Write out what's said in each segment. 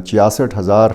66,000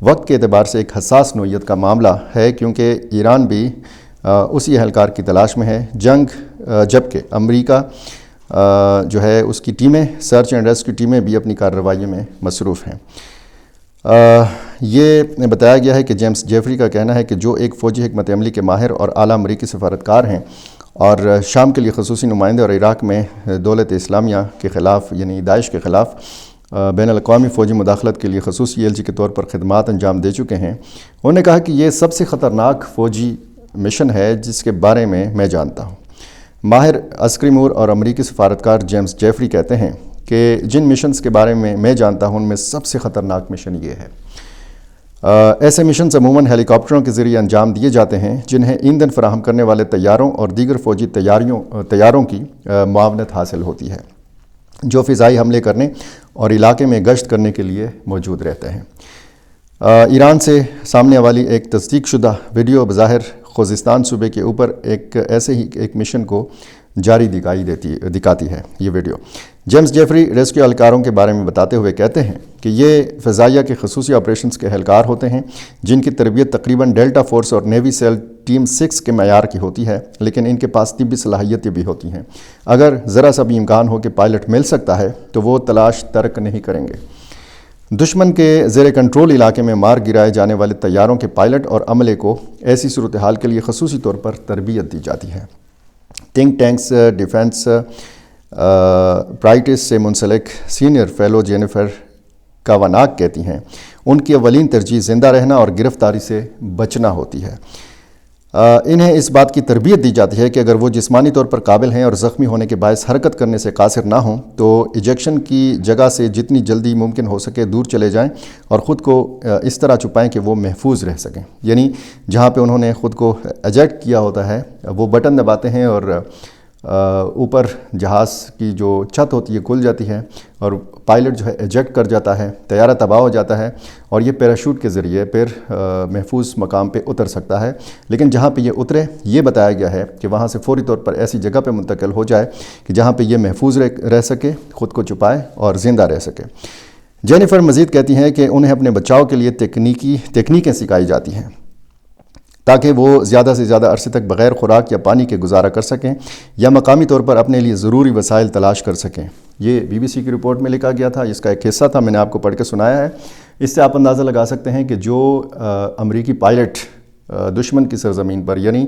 وقت کے اعتبار سے ایک حساس نوعیت کا معاملہ ہے، کیونکہ ایران بھی اسی اہلکار کی تلاش میں ہے جبکہ امریکہ جو ہے اس کی ٹیمیں، سرچ اینڈ ریسکیو ٹیمیں بھی اپنی کارروائیوں میں مصروف ہیں۔ یہ بتایا گیا ہے کہ جیمز جیفری کا کہنا ہے کہ جو ایک فوجی حکمت عملی کے ماہر اور اعلیٰ امریکی سفارتکار ہیں اور شام کے لیے خصوصی نمائندے اور عراق میں دولت اسلامیہ کے خلاف یعنی داعش کے خلاف بین الاقوامی فوجی مداخلت کے لیے خصوصی ایل جی کے طور پر خدمات انجام دے چکے ہیں، انہوں نے کہا کہ یہ سب سے خطرناک فوجی مشن ہے جس کے بارے میں جانتا ہوں۔ ماہر عسکری امور اور امریکی سفارتکار جیمز جیفری کہتے ہیں کہ جن مشنز کے بارے میں جانتا ہوں ان میں سب سے خطرناک مشن یہ ہے۔ ایسے مشنز عموماً ہیلی کاپٹروں کے ذریعے انجام دیے جاتے ہیں جنہیں ایندھن فراہم کرنے والے طیاروں اور دیگر فوجی طیاروں کی معاونت حاصل ہوتی ہے، جو فضائی حملے کرنے اور علاقے میں گشت کرنے کے لیے موجود رہتے ہیں۔ ایران سے سامنے والی ایک تصدیق شدہ ویڈیو بظاہر خوزستان صوبے کے اوپر ایسے ہی ایک مشن کو جاری دکھاتی ہے۔ یہ ویڈیو جیمز جیفری ریسکیو اہلکاروں کے بارے میں بتاتے ہوئے کہتے ہیں کہ یہ فضائیہ کے خصوصی آپریشنز کے اہلکار ہوتے ہیں جن کی تربیت تقریباً ڈیلٹا فورس اور نیوی سیل ٹیم 6 کے معیار کی ہوتی ہے، لیکن ان کے پاس طبی صلاحیتیں بھی ہوتی ہیں۔ اگر ذرا سا بھی امکان ہو کہ پائلٹ مل سکتا ہے تو وہ تلاش ترک نہیں کریں گے۔ دشمن کے زیر کنٹرول علاقے میں مار گرائے جانے والے طیاروں کے پائلٹ اور عملے کو ایسی صورتحال کے لیے خصوصی طور پر تربیت دی جاتی ہے۔ تھنک ٹینکس ڈیفنس پرائٹس سے منسلک سینئر فیلو جینیفر کاواناک کہتی ہیں ان کی اولین ترجیح زندہ رہنا اور گرفتاری سے بچنا ہوتی ہے۔ انہیں اس بات کی تربیت دی جاتی ہے کہ اگر وہ جسمانی طور پر قابل ہیں اور زخمی ہونے کے باعث حرکت کرنے سے قاصر نہ ہوں تو ایجیکشن کی جگہ سے جتنی جلدی ممکن ہو سکے دور چلے جائیں اور خود کو اس طرح چھپائیں کہ وہ محفوظ رہ سکیں۔ یعنی جہاں پہ انہوں نے خود کو ایجیکٹ کیا ہوتا ہے وہ بٹن دباتے ہیں اور اوپر جہاز کی جو چھت ہوتی ہے کھل جاتی ہے اور پائلٹ جو ہے ایجیکٹ کر جاتا ہے، طیارہ تباہ ہو جاتا ہے اور یہ پیراشوٹ کے ذریعے پھر محفوظ مقام پہ اتر سکتا ہے۔ لیکن جہاں پہ یہ اترے یہ بتایا گیا ہے کہ وہاں سے فوری طور پر ایسی جگہ پہ منتقل ہو جائے کہ جہاں پہ یہ محفوظ رہ سکے، خود کو چھپائے اور زندہ رہ سکے۔ جینیفر مزید کہتی ہیں کہ انہیں اپنے بچاؤ کے لیے تکنیکیں سکھائی جاتی ہیں تاکہ وہ زیادہ سے زیادہ عرصے تک بغیر خوراک یا پانی کے گزارا کر سکیں یا مقامی طور پر اپنے لیے ضروری وسائل تلاش کر سکیں۔ یہ بی بی سی کی رپورٹ میں لکھا گیا تھا، اس کا ایک حصہ تھا، میں نے آپ کو پڑھ کے سنایا ہے۔ اس سے آپ اندازہ لگا سکتے ہیں کہ جو امریکی پائلٹ دشمن کی سرزمین پر، یعنی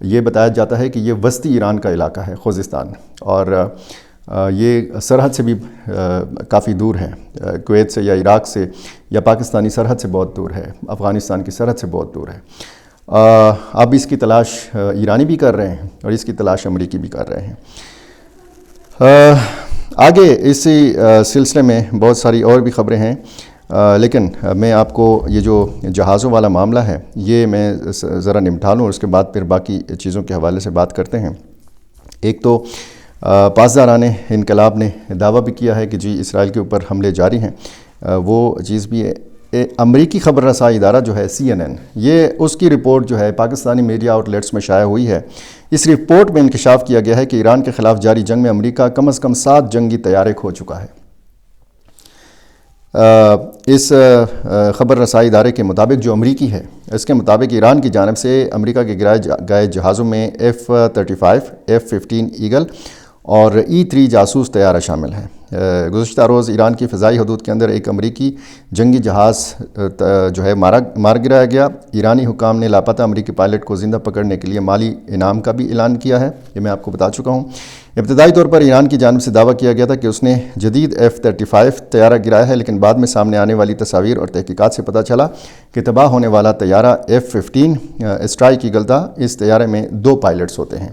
یہ بتایا جاتا ہے کہ یہ وسطی ایران کا علاقہ ہے خوزستان، اور یہ سرحد سے بھی کافی دور ہے، کویت سے یا عراق سے یا پاکستانی سرحد سے بہت دور ہے، افغانستان کی سرحد سے بہت دور ہے۔ اب اس کی تلاش ایرانی بھی کر رہے ہیں اور اس کی تلاش امریکی بھی کر رہے ہیں۔ آگے اسی سلسلے میں بہت ساری اور بھی خبریں ہیں، لیکن میں آپ کو یہ جو جہازوں والا معاملہ ہے یہ میں ذرا نمٹا لوں اور اس کے بعد پھر باقی چیزوں کے حوالے سے بات کرتے ہیں۔ ایک تو پاسداران انقلاب نے دعویٰ بھی کیا ہے کہ جی اسرائیل کے اوپر حملے جاری ہیں، وہ چیز بھی ہے۔ امریکی خبر رسائی ادارہ جو ہے CNN، یہ اس کی رپورٹ جو ہے پاکستانی میڈیا آؤٹ لیٹس میں شائع ہوئی ہے۔ اس رپورٹ میں انکشاف کیا گیا ہے کہ ایران کے خلاف جاری جنگ میں امریکہ کم از کم 7 جنگی طیارے کھو چکا ہے۔ اس خبر رسائی ادارے کے مطابق جو امریکی ہے، اس کے مطابق ایران کی جانب سے امریکہ کے گرائے گئے جہازوں میں F-35، F-15 ایگل اور E-3 جاسوس طیارہ شامل ہیں۔ گزشتہ روز ایران کی فضائی حدود کے اندر ایک امریکی جنگی جہاز جو ہے مار گرایا گیا۔ ایرانی حکام نے لاپتہ امریکی پائلٹ کو زندہ پکڑنے کے لیے مالی انعام کا بھی اعلان کیا ہے، یہ میں آپ کو بتا چکا ہوں۔ ابتدائی طور پر ایران کی جانب سے دعویٰ کیا گیا تھا کہ اس نے جدید F-35 طیارہ گرایا ہے، لیکن بعد میں سامنے آنے والی تصاویر اور تحقیقات سے پتہ چلا کہ تباہ ہونے والا طیارہ F-15 اسٹرائک ایگل تھا۔ اس طیارے میں 2 پائلٹس ہوتے ہیں۔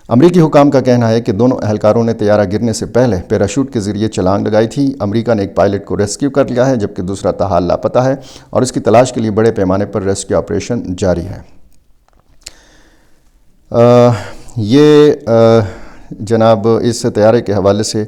امریکی حکام کا کہنا ہے کہ دونوں اہلکاروں نے طیارہ گرنے سے پہلے پیراشوٹ کے ذریعے چھلانگ لگائی تھی۔ امریکہ نے ایک پائلٹ کو ریسکیو کر لیا ہے جبکہ دوسرا تاحال لاپتہ ہے اور اس کی تلاش کے لیے بڑے پیمانے پر ریسکیو آپریشن جاری ہے۔ یہ جناب اس طیارے کے حوالے سے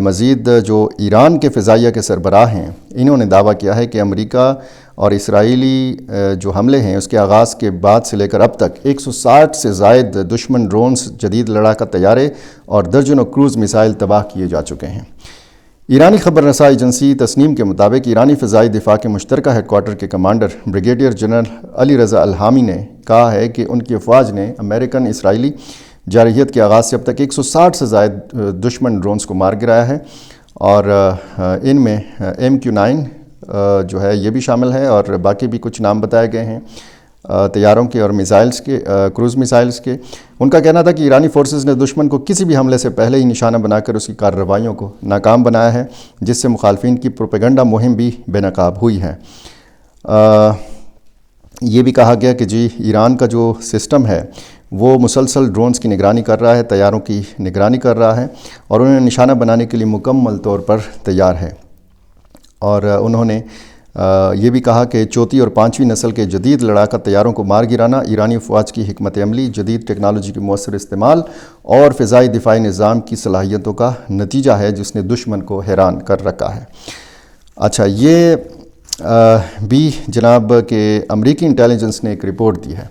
مزید جو ایران کے فضائیہ کے سربراہ ہیں انہوں نے دعویٰ کیا ہے کہ امریکہ اور اسرائیلی جو حملے ہیں اس کے آغاز کے بعد سے لے کر اب تک 160 سے زائد دشمن ڈرونز، جدید لڑاکا طیارے اور درجنوں کروز میزائل تباہ کیے جا چکے ہیں۔ ایرانی خبر رساں ایجنسی تسنیم کے مطابق ایرانی فضائی دفاع کے مشترکہ ہیڈ کوارٹر کے commander brigadier general Ali Raza الحامی نے کہا ہے کہ ان کی افواج نے امریکن اسرائیلی جارحیت کے آغاز سے اب تک 160 سے زائد دشمن ڈرونز کو مار گرایا ہے، اور ان میں MQ-9 جو ہے یہ بھی شامل ہے، اور باقی بھی کچھ نام بتائے گئے ہیں طیاروں کے اور میزائلز کے، کروز میزائلز کے۔ ان کا کہنا تھا کہ ایرانی فورسز نے دشمن کو کسی بھی حملے سے پہلے ہی نشانہ بنا کر اس کی کارروائیوں کو ناکام بنایا ہے، جس سے مخالفین کی پروپیگنڈا مہم بھی بے نقاب ہوئی ہے۔ یہ بھی کہا گیا کہ جی ایران کا جو سسٹم ہے وہ مسلسل ڈرونز کی نگرانی کر رہا ہے، طیاروں کی نگرانی کر رہا ہے، اور انہیں نشانہ بنانے کے لیے مکمل طور پر تیار ہے۔ اور انہوں نے یہ بھی کہا کہ چوتھی اور پانچویں نسل کے جدید لڑاکا طیاروں کو مار گرانا ایرانی افواج کی حکمت عملی، جدید ٹیکنالوجی کے مؤثر استعمال اور فضائی دفاعی نظام کی صلاحیتوں کا نتیجہ ہے، جس نے دشمن کو حیران کر رکھا ہے۔ اچھا، یہ بھی جناب کہ امریکی انٹیلیجنس نے ایک رپورٹ دی ہے۔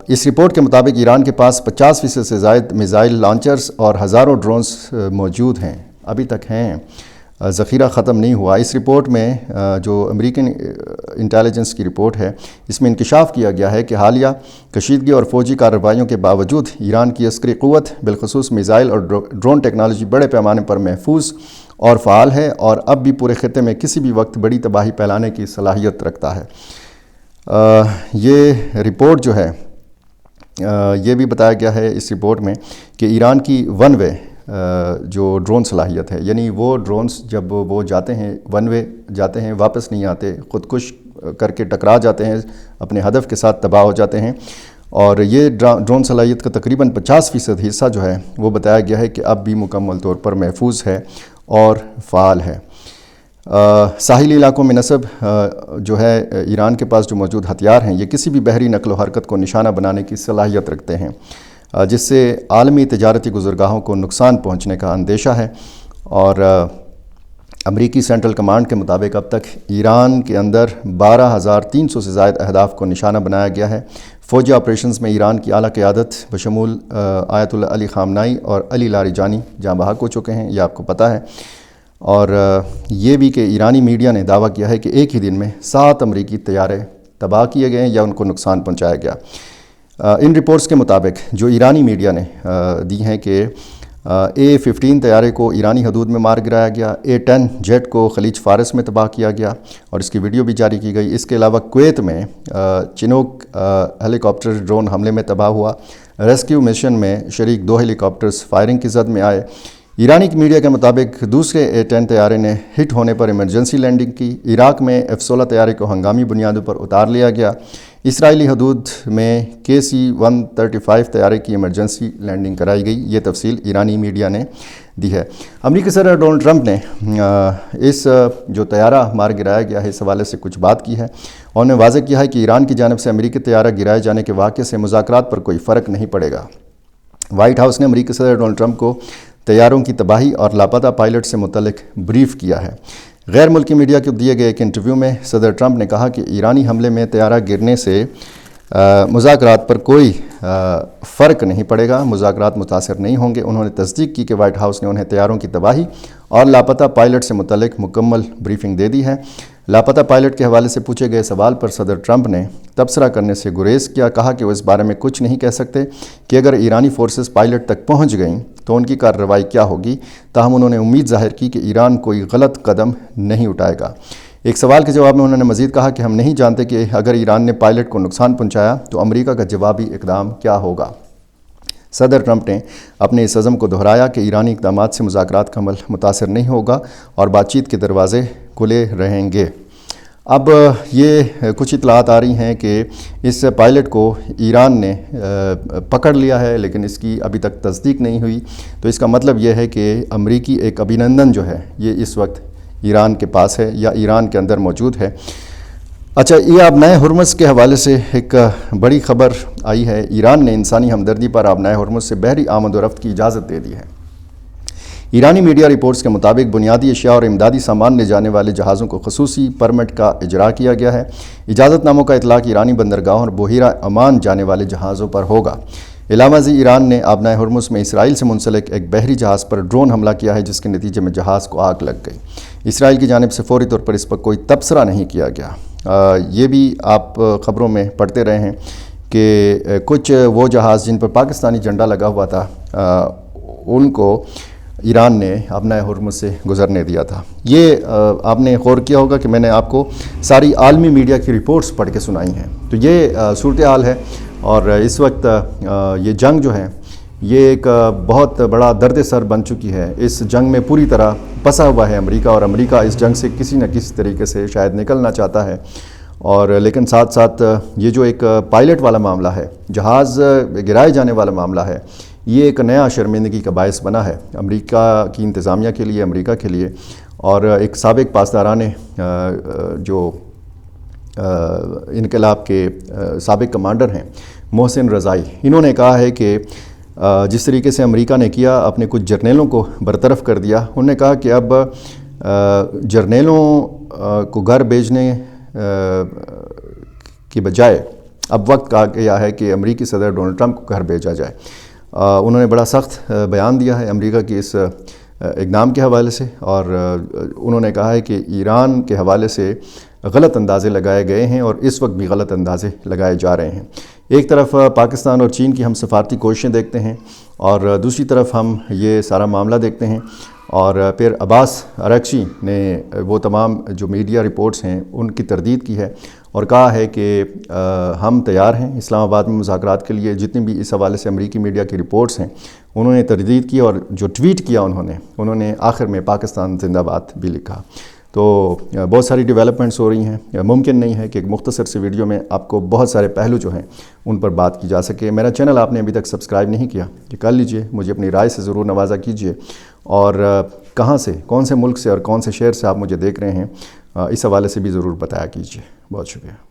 اس رپورٹ کے مطابق ایران کے پاس 50% سے زائد میزائل لانچرز اور ہزاروں ڈرونز موجود ہیں، ابھی تک ہیں، ذخیرہ ختم نہیں ہوا۔ اس رپورٹ میں جو امریکن انٹیلیجنس کی رپورٹ ہے، اس میں انکشاف کیا گیا ہے کہ حالیہ کشیدگی اور فوجی کارروائیوں کے باوجود ایران کی عسکری قوت بالخصوص میزائل اور ڈرون ٹیکنالوجی بڑے پیمانے پر محفوظ اور فعال ہے، اور اب بھی پورے خطے میں کسی بھی وقت بڑی تباہی پھیلانے کی صلاحیت رکھتا ہے۔ یہ رپورٹ جو ہے یہ بھی بتایا گیا ہے اس رپورٹ میں کہ ایران کی ون وے جو ڈرون صلاحیت ہے، یعنی وہ ڈرونز جب وہ جاتے ہیں ون وے جاتے ہیں، واپس نہیں آتے، خودکش کر کے ٹکرا جاتے ہیں، اپنے ہدف کے ساتھ تباہ ہو جاتے ہیں، اور یہ ڈرون صلاحیت کا تقریباً 50% حصہ جو ہے وہ بتایا گیا ہے کہ اب بھی مکمل طور پر محفوظ ہے اور فعال ہے۔ ساحلی علاقوں میں نصب جو ہے ایران کے پاس جو موجود ہتھیار ہیں، یہ کسی بھی بحری نقل و حرکت کو نشانہ بنانے کی صلاحیت رکھتے ہیں، جس سے عالمی تجارتی گزرگاہوں کو نقصان پہنچنے کا اندیشہ ہے۔ اور امریکی سینٹرل کمانڈ کے مطابق اب تک ایران کے اندر 12,300 سے زائد اہداف کو نشانہ بنایا گیا ہے۔ فوجی آپریشنز میں ایران کی اعلیٰ قیادت بشمول آیت اللہ علی خامنائی اور علی لاریجانی جاں بحق ہو چکے ہیں، یہ آپ کو پتہ ہے۔ اور یہ بھی کہ ایرانی میڈیا نے دعویٰ کیا ہے کہ ایک ہی دن میں 7 امریکی طیارے تباہ کیے گئے ہیں یا ان کو نقصان پہنچایا گیا۔ ان رپورٹس کے مطابق جو ایرانی میڈیا نے دی ہیں کہ A-15 طیارے کو ایرانی حدود میں مار گرایا گیا، A-10 جیٹ کو خلیج فارس میں تباہ کیا گیا اور اس کی ویڈیو بھی جاری کی گئی۔ اس کے علاوہ کویت میں چنوک ہیلی کاپٹر ڈرون حملے میں تباہ ہوا۔ ریسکیو مشن میں شریک 2 ہیلی کاپٹرز فائرنگ کی زد میں آئے۔ ایرانی میڈیا کے مطابق دوسرے A-10 طیارے نے ہٹ ہونے پر ایمرجنسی لینڈنگ کی۔ عراق میں F-16 طیارے کو ہنگامی بنیادوں پر اتار لیا گیا۔ اسرائیلی حدود میں KC-135 طیارے کی ایمرجنسی لینڈنگ کرائی گئی۔ یہ تفصیل ایرانی میڈیا نے دی ہے۔ امریکی صدر ڈونلڈ ٹرمپ نے اس جو طیارہ مار گرایا گیا ہے اس حوالے سے کچھ بات کی ہے، اور انہوں نے واضح کیا ہے کہ ایران کی جانب سے امریکی طیارہ گرائے جانے کے واقعے سے مذاکرات پر کوئی فرق نہیں پڑے گا۔ وائٹ ہاؤس نے امریکی صدر ڈونلڈ ٹرمپ کو طیاروں کی تباہی اور لاپتہ پائلٹ سے متعلق بریف کیا ہے۔ غیر ملکی میڈیا کو دیے گئے ایک انٹرویو میں صدر ٹرمپ نے کہا کہ ایرانی حملے میں طیارہ گرنے سے مذاکرات پر کوئی فرق نہیں پڑے گا، مذاکرات متاثر نہیں ہوں گے۔ انہوں نے تصدیق کی کہ وائٹ ہاؤس نے انہیں طیاروں کی تباہی اور لاپتہ پائلٹ سے متعلق مکمل بریفنگ دے دی ہے۔ لاپتہ پائلٹ کے حوالے سے پوچھے گئے سوال پر صدر ٹرمپ نے تبصرہ کرنے سے گریز کیا، کہا کہ وہ اس بارے میں کچھ نہیں کہہ سکتے کہ اگر ایرانی فورسز پائلٹ تک پہنچ گئیں تو ان کی کارروائی کیا ہوگی، تاہم انہوں نے امید ظاہر کی کہ ایران کوئی غلط قدم نہیں اٹھائے گا۔ ایک سوال کے جواب میں انہوں نے مزید کہا کہ ہم نہیں جانتے کہ اگر ایران نے پائلٹ کو نقصان پہنچایا تو امریکہ کا جوابی اقدام کیا ہوگا۔ صدر ٹرمپ نے اپنے اس عزم کو دہرایا کہ ایرانی اقدامات سے مذاکرات کا عمل متاثر نہیں ہوگا اور بات چیت کے دروازے کھلے رہیں گے۔ اب یہ کچھ اطلاعات آ رہی ہیں کہ اس پائلٹ کو ایران نے پکڑ لیا ہے، لیکن اس کی ابھی تک تصدیق نہیں ہوئی، تو اس کا مطلب یہ ہے کہ امریکی ایک ابھینندن جو ہے یہ اس وقت ایران کے پاس ہے یا ایران کے اندر موجود ہے۔ اچھا، یہ آبنائے ہرمز کے حوالے سے ایک بڑی خبر آئی ہے۔ ایران نے انسانی ہمدردی پر آبنائے ہرمز سے بحری آمد و رفت کی اجازت دے دی ہے۔ ایرانی میڈیا رپورٹس کے مطابق بنیادی اشیاء اور امدادی سامان لے جانے والے جہازوں کو خصوصی پرمٹ کا اجرا کیا گیا ہے۔ اجازت ناموں کا اطلاق ایرانی بندرگاہوں اور بحیرہ عمان جانے والے جہازوں پر ہوگا۔ علاوہ ازیں ایران نے آبنائے ہرمز میں اسرائیل سے منسلک ایک بحری جہاز پر ڈرون حملہ کیا ہے، جس کے نتیجے میں جہاز کو آگ لگ گئی۔ اسرائیل کی جانب سے فوری طور پر اس پر کوئی تبصرہ نہیں کیا گیا۔ یہ بھی آپ خبروں میں پڑھتے رہے ہیں کہ کچھ وہ جہاز جن پر پاکستانی جھنڈا لگا ہوا تھا ان کو ایران نے آبنائے ہرمز سے گزرنے دیا تھا۔ یہ آپ نے غور کیا ہوگا کہ میں نے آپ کو ساری عالمی میڈیا کی رپورٹس پڑھ کے سنائی ہیں۔ تو یہ صورتحال ہے، اور اس وقت یہ جنگ جو ہے یہ ایک بہت بڑا درد سر بن چکی ہے۔ اس جنگ میں پوری طرح پھنسا ہوا ہے امریکہ، اور امریکہ اس جنگ سے کسی نہ کسی طریقے سے شاید نکلنا چاہتا ہے، اور لیکن ساتھ ساتھ یہ جو ایک پائلٹ والا معاملہ ہے، جہاز گرائے جانے والا معاملہ ہے، یہ ایک نیا شرمندگی کا باعث بنا ہے امریکہ کی انتظامیہ کے لیے، امریکہ کے لیے۔ اور ایک سابق پاسداران جو انقلاب کے سابق کمانڈر ہیں محسن رضائی، انہوں نے کہا ہے کہ جس طریقے سے امریکہ نے کیا، اپنے کچھ جرنیلوں کو برطرف کر دیا، انہوں نے کہا کہ اب جرنیلوں کو گھر بھیجنے کی بجائے اب وقت آ گیا ہے کہ امریکی صدر ڈونلڈ ٹرمپ کو گھر بھیجا جائے۔ انہوں نے بڑا سخت بیان دیا ہے امریکہ کے اس اقدام کے حوالے سے، اور انہوں نے کہا ہے کہ ایران کے حوالے سے غلط اندازے لگائے گئے ہیں، اور اس وقت بھی غلط اندازے لگائے جا رہے ہیں۔ ایک طرف پاکستان اور چین کی ہم سفارتی کوششیں دیکھتے ہیں، اور دوسری طرف ہم یہ سارا معاملہ دیکھتے ہیں، اور پھر عباس اراغچی نے وہ تمام جو میڈیا رپورٹس ہیں ان کی تردید کی ہے، اور کہا ہے کہ ہم تیار ہیں اسلام آباد میں مذاکرات کے لیے۔ جتنی بھی اس حوالے سے امریکی میڈیا کی رپورٹس ہیں انہوں نے تردید کی، اور جو ٹویٹ کیا انہوں نے آخر میں پاکستان زندہ باد بھی لکھا۔ تو بہت ساری ڈیولپمنٹس ہو رہی ہیں، ممکن نہیں ہے کہ ایک مختصر سی ویڈیو میں آپ کو بہت سارے پہلو جو ہیں ان پر بات کی جا سکے۔ میرا چینل آپ نے ابھی تک سبسکرائب نہیں کیا کہ کر لیجئے، مجھے اپنی رائے سے ضرور نوازا کیجئے، اور کہاں سے، کون سے ملک سے اور کون سے شہر سے آپ مجھے دیکھ رہے ہیں اس حوالے سے بھی ضرور بتایا کیجئے۔ بہت شکریہ۔